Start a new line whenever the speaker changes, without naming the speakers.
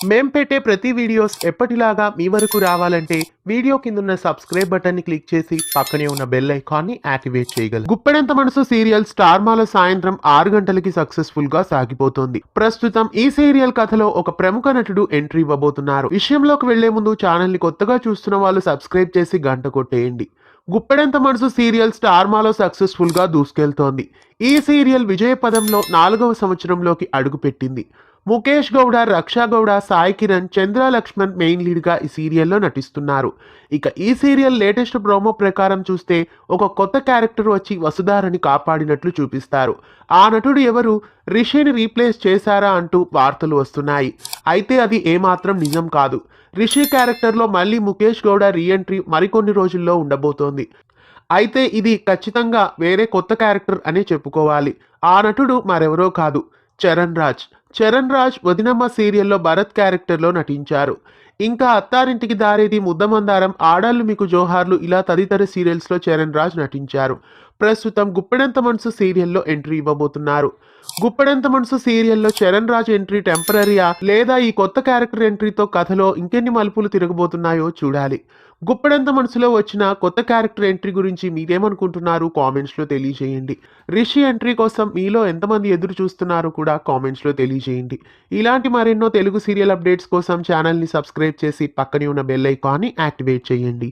మేం పెట్టే ప్రతి వీడియోస్ ఎప్పటిలాగా మీ వరకు రావాలంటే వీడియో కిందున్న సబ్స్క్రైబ్ బటన్ ని క్లిక్ చేసి పక్కనే ఉన్న బెల్ ఐకాన్ ని యాక్టివేట్ చేయగలరు. గుప్పెడంత మనసు సీరియల్ స్టార్ మాలో సాయంత్రం 6 గంటలకి సక్సెస్ఫుల్ గా సాగిపోతోంది. ప్రస్తుతం ఈ సీరియల్ కథలో ఒక ప్రముఖ నటుడు ఎంట్రీ ఇవ్వబోతున్నారు. విషయంలోకి వెళ్లే ముందు ఛానల్ ని కొత్తగా చూస్తున్న వాళ్ళు సబ్స్క్రైబ్ చేసి గంట కొట్టేయండి. గుప్పెడంత మనసు సీరియల్ స్టార్ మాలో సక్సెస్ఫుల్ గా దూసుకెళ్తోంది. ఈ సీరియల్ విజయ పదంలో 4వ సంవత్సరంలోకి అడుగుపెట్టింది. ముఖేష్ గౌడ, రక్షా గౌడ, సాయి కిరణ్, చంద్ర లక్ష్మణ్ మెయిన్ లీడ్ గా ఈ సీరియల్లో నటిస్తున్నారు. ఇక ఈ సీరియల్ లేటెస్ట్ ప్రోమో ప్రకారం చూస్తే ఒక కొత్త క్యారెక్టర్ వచ్చి వసుధారని కాపాడినట్లు చూపిస్తారు. ఆ నటుడు ఎవరు, రిషిని రీప్లేస్ చేశారా అంటూ వార్తలు వస్తున్నాయి. అయితే అది ఏమాత్రం నిజం కాదు. రిషి క్యారెక్టర్లో మళ్ళీ ముఖేష్ గౌడ రీఎంట్రీ మరికొన్ని రోజుల్లో ఉండబోతోంది. అయితే ఇది ఖచ్చితంగా వేరే కొత్త క్యారెక్టర్ అనే చెప్పుకోవాలి. ఆ నటుడు మరెవరో కాదు, చరణ్ రాజ్. చరణ్ రాజ్ వదినమ్మ సీరియల్లో భరత్ క్యారెక్టర్లో నటించారు. ఇంకా అత్తారింటికి దారేది, ముద్దమందారం, ఆడాళ్ళు మీకు జోహార్లు ఇలా తదితర సీరియల్స్లో చరణ్ రాజ్ నటించారు. ప్రస్తుతం గుప్పెడంత మనసు సీరియల్లో ఎంట్రీ ఇవ్వబోతున్నారు. గుప్పెడంత మనసు సీరియల్లో చరణ్ రాజ్ ఎంట్రీ టెంపరరీయా లేదా ఈ కొత్త క్యారెక్టర్ ఎంట్రీతో కథలో ఇంకెన్ని మలుపులు తిరగబోతున్నాయో చూడాలి. గుప్పెడంత మనసులో వచ్చిన కొత్త క్యారెక్టర్ ఎంట్రీ గురించి మీరేమనుకుంటున్నారు కామెంట్స్లో తెలియజేయండి. రిషి ఎంట్రీ కోసం మీలో ఎంతమంది ఎదురు చూస్తున్నారో కూడా కామెంట్స్లో తెలియజేయండి. ఇలాంటి మరెన్నో తెలుగు సీరియల్ అప్డేట్స్ కోసం ఛానల్ని సబ్స్క్రైబ్ చేసి పక్కనే ఉన్న బెల్ ఐకాన్ని యాక్టివేట్ చేయండి.